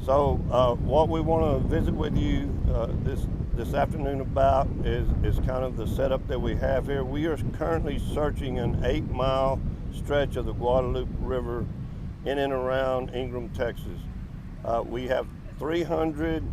So what we want to visit with you this afternoon about is kind of the setup that we have here. We are currently searching an 8-mile stretch of the Guadalupe River in and around Ingram, Texas. We have 300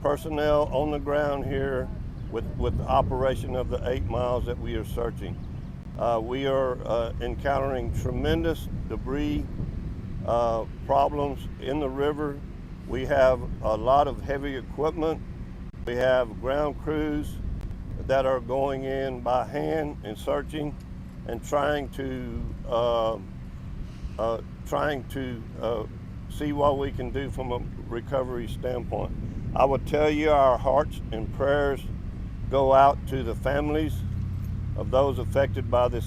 personnel on the ground here with the operation of the 8 miles that we are searching. We are encountering tremendous debris problems in the river. We have a lot of heavy equipment. We have ground crews that are going in by hand and searching and trying to see what we can do from a recovery standpoint. I would tell you our hearts and prayers go out to the families of those affected by this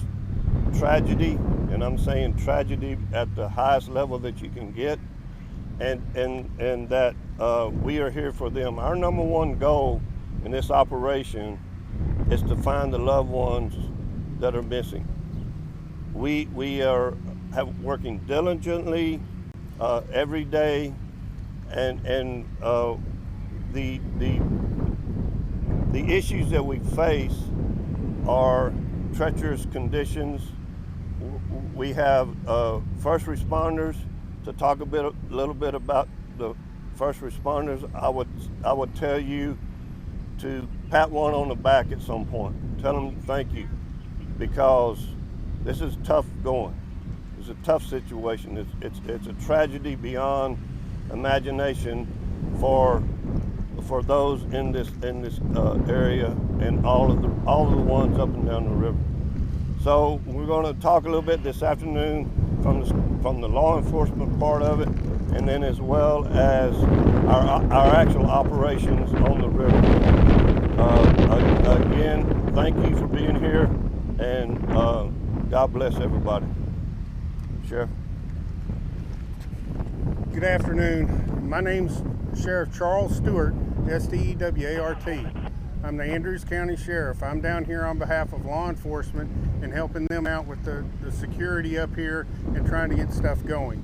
tragedy, and I'm saying tragedy at the highest level that you can get, and that we are here for them. Our number one goal in this operation is to find the loved ones that are missing. We are working diligently every day, and the issues that we face are treacherous conditions. We have first responders. To talk a little bit about the first responders, I would tell you to pat one on the back at some point. Tell them thank you, because this is tough going. It's a tough situation. It's a tragedy beyond imagination for those in this area and all of the ones up and down the river. So we're going to talk a little bit this afternoon from the law enforcement part of it, and then as well as our actual operations on the river. Again, thank you for being here, and God bless everybody. Sheriff. Good afternoon. My name's Sheriff Charles Stewart, S-T-E-W-A-R-T. I'm the Andrews County Sheriff. I'm down here on behalf of law enforcement and helping them out with the security up here and trying to get stuff going.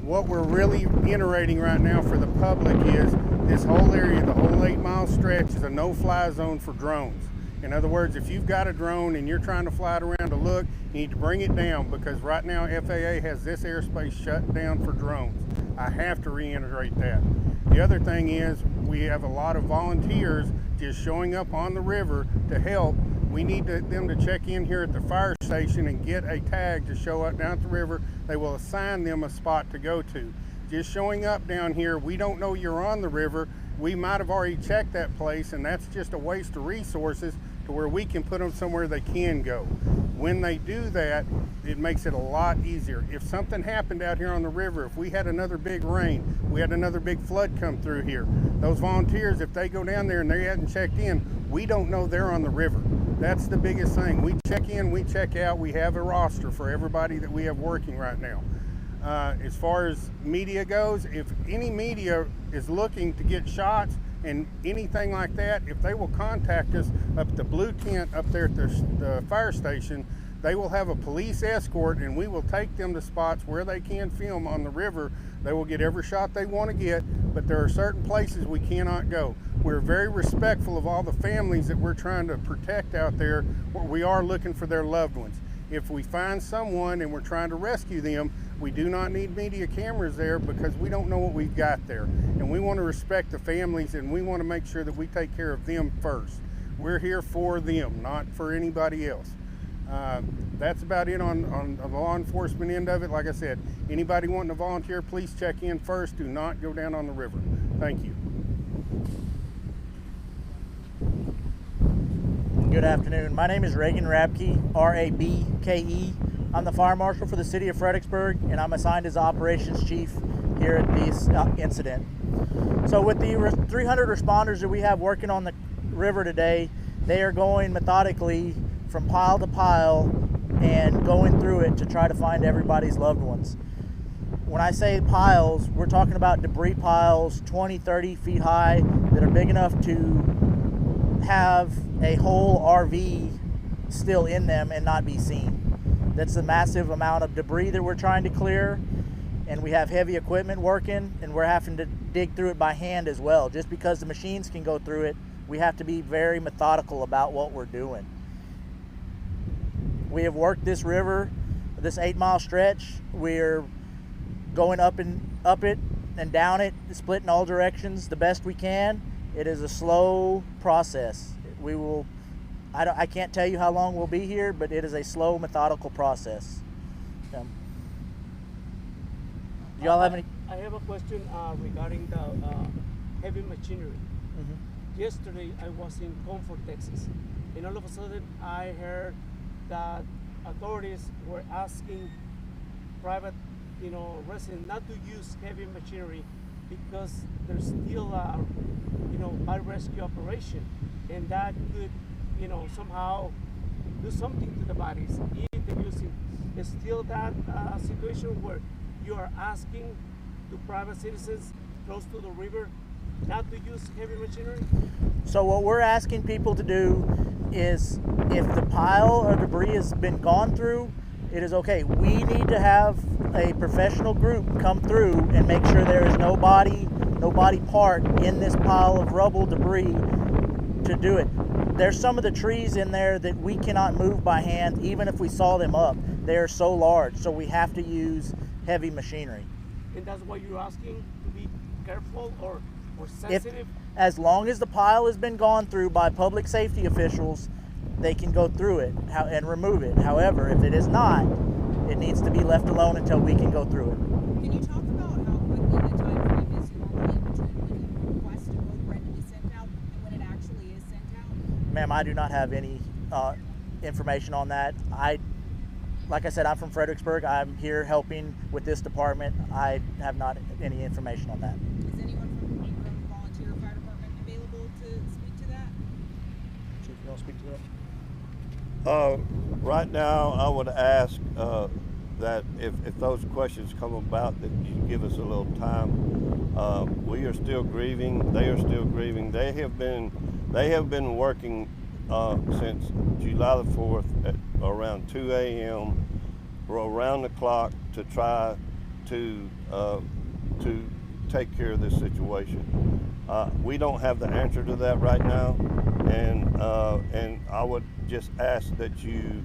What we're really iterating right now for the public is this whole area, the whole 8-mile stretch, is a no-fly zone for drones. In other words, if you've got a drone and you're trying to fly it around to look, you need to bring it down, because right now FAA has this airspace shut down for drones. I have to reiterate that. The other thing is we have a lot of volunteers just showing up on the river to help. We need them to check in here at the fire station and get a tag to show up down at the river. They will assign them a spot to go to. Just showing up down here, we don't know you're on the river. We might have already checked that place, and that's just a waste of resources to where we can put them somewhere they can go. When they do that, it makes it a lot easier. If something happened out here on the river, if we had another big rain, we had another big flood come through here, those volunteers, if they go down there and they hadn't checked in, we don't know they're on the river. That's the biggest thing. We check in, we check out, we have a roster for everybody that we have working right now. As far as media goes, if any media is looking to get shots and anything like that, if they will contact us up at the blue tent up there at the fire station, they will have a police escort, and we will take them to spots where they can film on the river. They will get every shot they want to get, but there are certain places we cannot go. We're very respectful of all the families that we're trying to protect out there, where we are looking for their loved ones. If we find someone and we're trying to rescue them, we do not need media cameras there, because we don't know what we've got there. And we want to respect the families, and we want to make sure that we take care of them first. We're here for them, not for anybody else. That's about it on the law enforcement end of it. Like I said, anybody wanting to volunteer, please check in first. Do not go down on the river. Thank you. Good afternoon. My name is Reagan Rabke, R-A-B-K-E. I'm the fire marshal for the city of Fredericksburg, and I'm assigned as operations chief here at this incident. So with the 300 responders that we have working on the river today, they are going methodically from pile to pile and going through it to try to find everybody's loved ones. When I say piles, we're talking about debris piles 20, 30 feet high that are big enough to have a whole RV still in them and not be seen. That's a massive amount of debris that we're trying to clear. and we have heavy equipment working, and we're having to dig through it by hand as well. Just because the machines can go through it, we have to be very methodical about what we're doing. We have worked this river, this 8-mile stretch. We're going up it and down it, split in all directions the best we can. It is a slow process. I can't tell you how long we'll be here, but it is a slow, methodical process. Do y'all have any? I have a question regarding the heavy machinery. Yesterday I was in Comfort, Texas, and all of a sudden I heard that authorities were asking private, residents not to use heavy machinery because there's still a, fire rescue operation, and that could, somehow do something to the bodies if they're using. Is still that situation where you are asking to private citizens close to the river not to use heavy machinery? So what we're asking people to do is, if the pile of debris has been gone through, it is okay. We need to have a professional group come through and make sure there is no body part in this pile of rubble debris to do it. There's some of the trees in there that we cannot move by hand, even if we saw them up. They are so large, so we have to use heavy machinery. And that's why you're asking to be careful or sensitive? As long as the pile has been gone through by public safety officials, they can go through it and remove it. However, if it is not, it needs to be left alone until we can go through it. Can you talk about how quickly the time frame is normally between when you request a boat ready to be sent out and when it actually is sent out? Ma'am, I do not have any information on that. Like I said, I'm from Fredericksburg. I'm here helping with this department. I have not any information on that. Is anyone from Ingram Volunteer Fire Department available to speak to that? Chief, you want to speak to that? Right now, I would ask that if those questions come about, that you give us a little time. We are still grieving. They are still grieving. They have been working since July the 4th at around 2 a.m. around the clock to try to take care of this situation. We don't have the answer to that right now, and I would just ask that you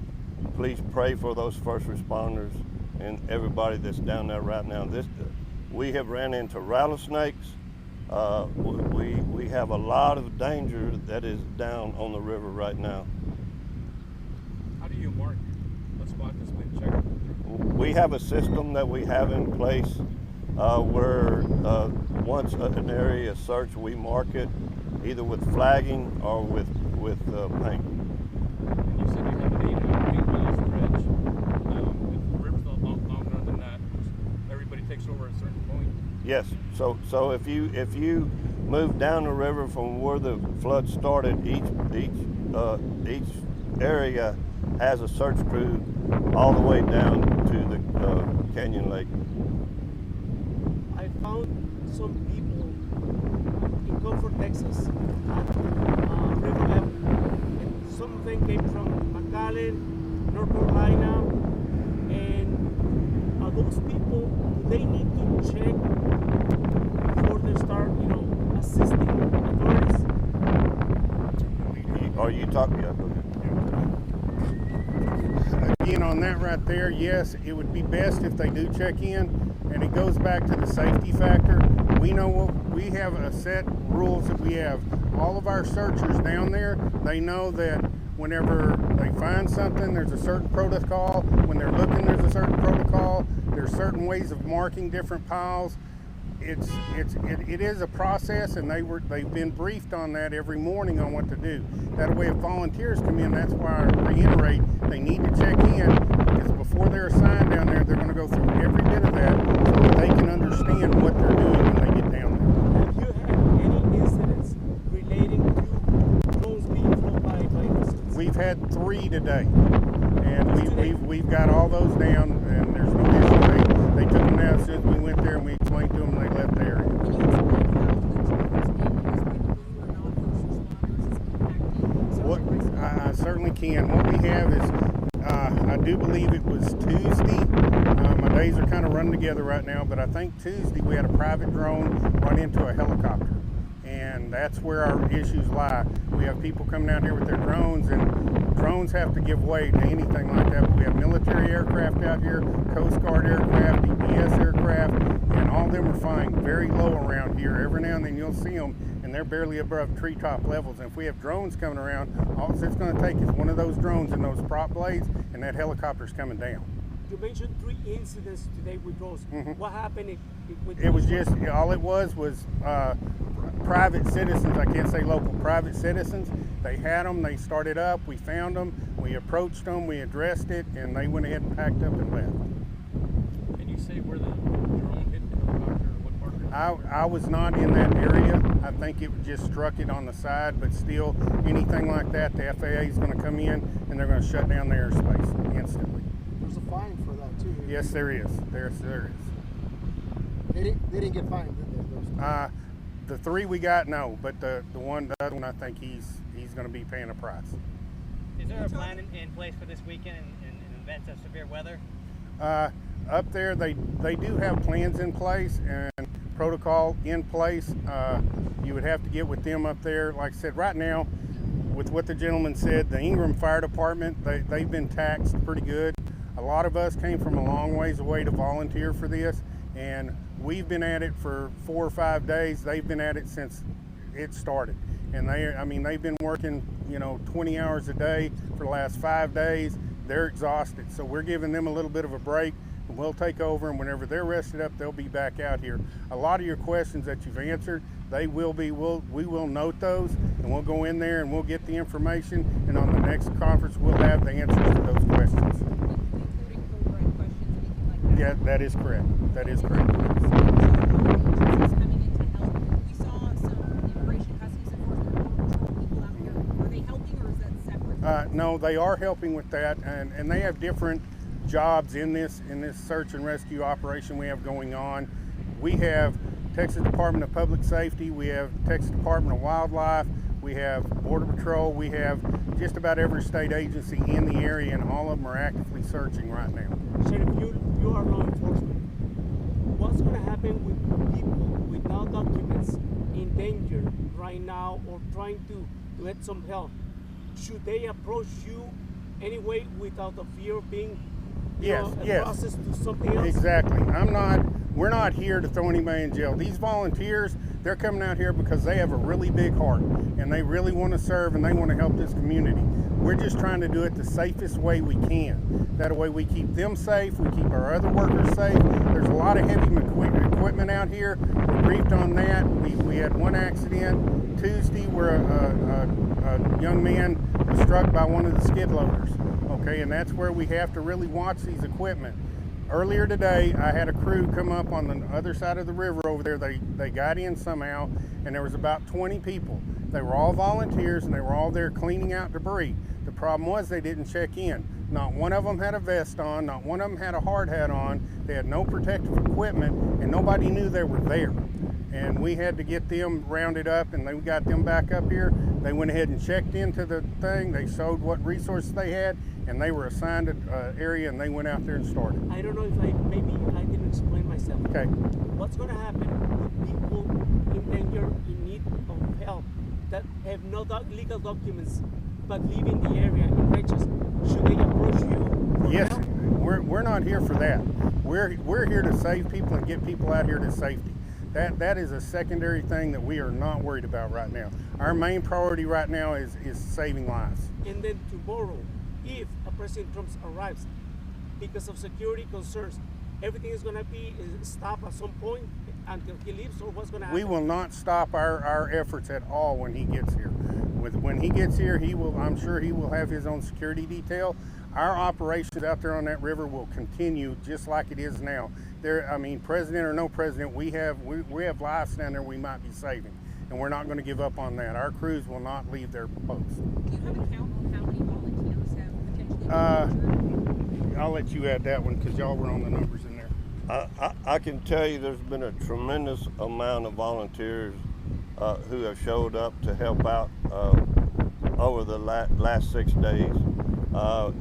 please pray for those first responders and everybody that's down there right now. We have ran into rattlesnakes. We have a lot of danger that is down on the river right now. How do you mark a spot that's been checked? We have a system that we have in place where once an area is searched, we mark it either with flagging or with paint. And you said you have an 8-mile stretch. If the river's a lot longer than that, everybody takes over at a certain point. Yes. So if you move down the river from where the flood started, each area has a search crew all the way down to the Canyon Lake. I found some people in Comfort, Texas at river level. And some of them came from McAllen, North Carolina, and those people, they need to check before they start, assisting authorities. Are you talking? Yeah, go ahead. Again, on that right there, yes, it would be best if they do check in, and it goes back to the safety factor. We have a set rules that we have. All of our searchers down there, they know that whenever they find something, there's a certain protocol. When they're looking, there's a certain protocol. There's certain ways of marking different piles. It is a process, and they've been briefed on that every morning on what to do. That way, if volunteers come in, that's why I reiterate they need to check in, because before they're assigned down there, they're going to go through every bit of that so that they can understand what they're doing when they get down there. Have you had any incidents relating to drones being flown by residents? We've had 3 today, and we've got all those down, and there's no issue. They took them down as soon as we went there, and we explained to them, and they left the area. Can you explain how the drones being used by people who are not first responders is impacting What some residents? I certainly can. What we have is, I do believe it was Tuesday. I days are kind of running together right now, but I think Tuesday we had a private drone run into a helicopter, and that's where our issues lie. We have people coming out here with their drones, and drones have to give way to anything like that. But we have military aircraft out here, Coast Guard aircraft, EPS aircraft, and all of them are flying very low around here. Every now and then you'll see them, and they're barely above treetop levels. And if we have drones coming around, all it's going to take is one of those drones and those prop blades, and that helicopter's coming down. You mentioned 3 incidents today with drones. What happened with It was just, all it was private citizens, I can't say local, private citizens. They had them, they started up, we found them, we approached them, we addressed it, and they went ahead and packed up and left. Can you say where the drone hit the helicopter or what part of it? I was not in that area. I think it just struck it on the side, but still, anything like that, the FAA is going to come in and they're going to shut down the airspace instantly. There's a fine for that too. Yes, there is. There is. They didn't get fined, did they? Those The 3 we got, no, but the other one, I think he's going to be paying a price. Is there a plan in place for this weekend in event of severe weather? Up there, they do have plans in place and protocol in place. You would have to get with them up there. Like I said, right now, with what the gentleman said, the Ingram Fire Department, they've been taxed pretty good. A lot of us came from a long ways away to volunteer for this, and we've been at it for 4 or 5 days. They've been at it since it started. And they've been working, 20 hours a day for the last 5 days. They're exhausted. So we're giving them a little bit of a break, and we'll take over, and whenever they're rested up, they'll be back out here. A lot of your questions that you've answered, we will note those, and we'll go in there and we'll get the information, and on the next conference we'll have the answers to those questions. Including code red questions, anything like that? Yeah, that is correct. That is correct. Coming in to help. We saw some immigration customs enforcement patrol people out here. Are they helping, or is that separate? No, they are helping with that, and they have different jobs in this search and rescue operation we have going on. We have Texas Department of Public Safety, we have Texas Department of Wildlife, we have Border Patrol, we have just about every state agency in the area, and all of them are actively searching right now. Sheriff, you are law enforcement. What's going to happen with people without documents in danger right now or trying to get some help? Should they approach you anyway without the fear of being processed to something else? Exactly. We're not here to throw anybody in jail. These volunteers, they're coming out here because they have a really big heart and they really want to serve and they want to help this community. We're just trying to do it the safest way we can. That way we keep them safe, we keep our other workers safe. There's a lot of heavy equipment out here. We're briefed on that. We had one accident Tuesday where a young man was struck by one of the skid loaders. Okay, and that's where we have to really watch these equipment. Earlier today, I had a crew come up on the other side of the river over there. They got in somehow, and there was about 20 people. They were all volunteers, and they were all there cleaning out debris. The problem was they didn't check in. Not one of them had a vest on. Not one of them had a hard hat on. They had no protective equipment, and nobody knew they were there. And we had to get them rounded up, and we got them back up here. They went ahead and checked into the thing. They showed what resources they had, and they were assigned an area, and they went out there and started. I don't know if maybe I didn't explain myself. Okay. What's going to happen with people in danger, in need of help, that have no legal documents but live in the area in Righteous? Should they approach you for Yes, help? we're not here for that. We're here to save people and get people out here to safety. That is a secondary thing that we are not worried about right now. Our main priority right now is saving lives. And then tomorrow, if a President Trump arrives, because of security concerns, everything is going to be stopped at some point until he leaves, or what's going to happen? We will not stop our efforts at all when he gets here. When he gets here, I'm sure he will have his own security detail. Our operations out there on that river will continue just like it is now. President or no president, we have lives down there we might be saving, and we're not going to give up on that. Our crews will not leave their posts. Do you have a count on how many volunteers have potentially been injured? I'll let you add that one because y'all were on the numbers in there. I can tell you there's been a tremendous amount of volunteers who have showed up to help out over the last 6 days.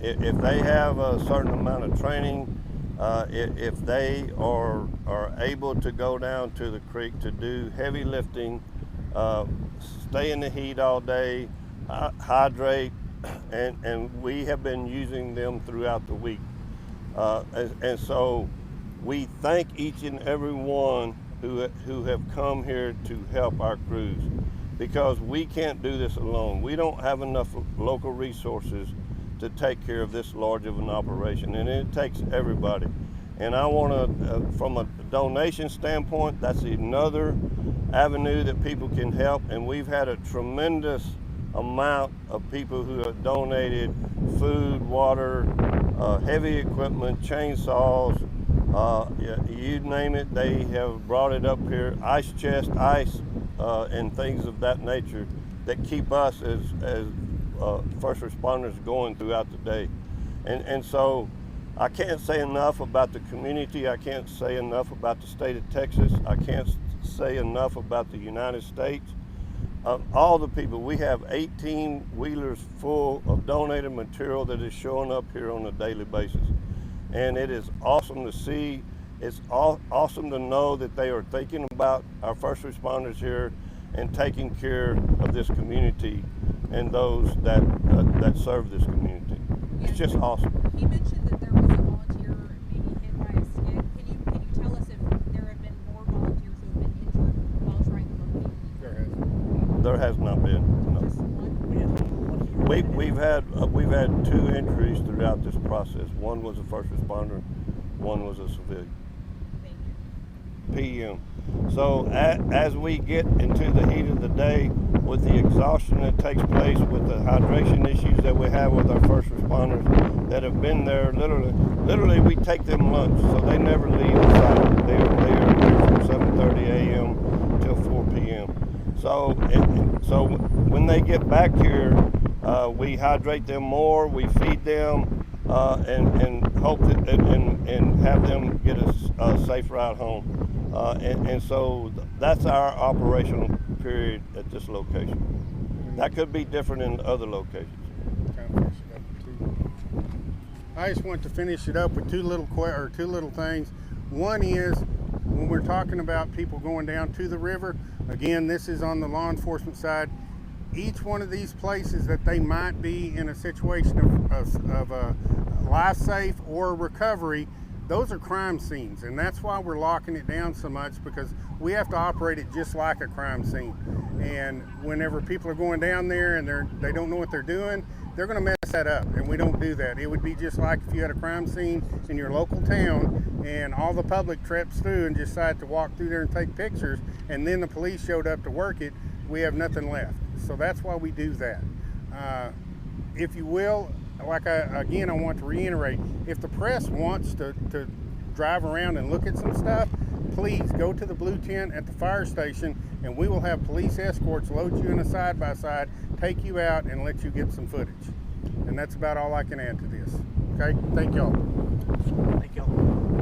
If they have a certain amount of training, if they are able to go down to the creek to do heavy lifting, stay in the heat all day, hydrate, and we have been using them throughout the week. And so we thank each and every one who have come here to help our crews, because we can't do this alone. We don't have enough local resources to take care of this large of an operation, and it takes everybody. And I want to, from a donation standpoint, that's another avenue that people can help, and we've had a tremendous amount of people who have donated food, water, heavy equipment, chainsaws, you name it, they have brought it up here, ice chest, ice, and things of that nature that keep us as first responders going throughout the day. And so I can't say enough about the community. I can't say enough about the state of Texas. I can't say enough about the United States. All the people, we have 18 wheelers full of donated material that is showing up here on a daily basis. And it is awesome to see. It's awesome to know that they are thinking about our first responders here and taking care of this community and those that serve this community. It's just awesome. He mentioned that there was a volunteer maybe hit by a skid. Can you tell us if there have been more volunteers who have been injured while trying to locate? There has not been. No. Just one? We've had 2 injuries throughout this process. One was a first responder, one was a civilian. Thank you. PM. So as we get into the heat of the day, with the exhaustion that takes place, with the hydration issues that we have with our first responders that have been there, literally we take them lunch, so they never leave the site. They are here from 7:30 a.m. till 4 p.m. So when they get back here, we hydrate them more, we feed them, and hope that and have them get a safe ride home. And so that's our operational period at this location. That could be different in other locations. I just want to finish it up with two little things. One is, when we're talking about people going down to the river, again, this is on the law enforcement side. Each one of these places that they might be in a situation of life safe or recovery, those are crime scenes, and that's why we're locking it down so much, because we have to operate it just like a crime scene. And whenever people are going down there and they don't know what they're doing, they're going to mess that up, and we don't do that. It would be just like if you had a crime scene in your local town and all the public trips through and decided to walk through there and take pictures, and then the police showed up to work it, we have nothing left. So that's why we do that. If you will, I want to reiterate, if the press wants to drive around and look at some stuff, please go to the blue tent at the fire station, and we will have police escorts load you in a side-by-side, take you out, and let you get some footage. And that's about all I can add to this. Okay, thank y'all. Thank y'all.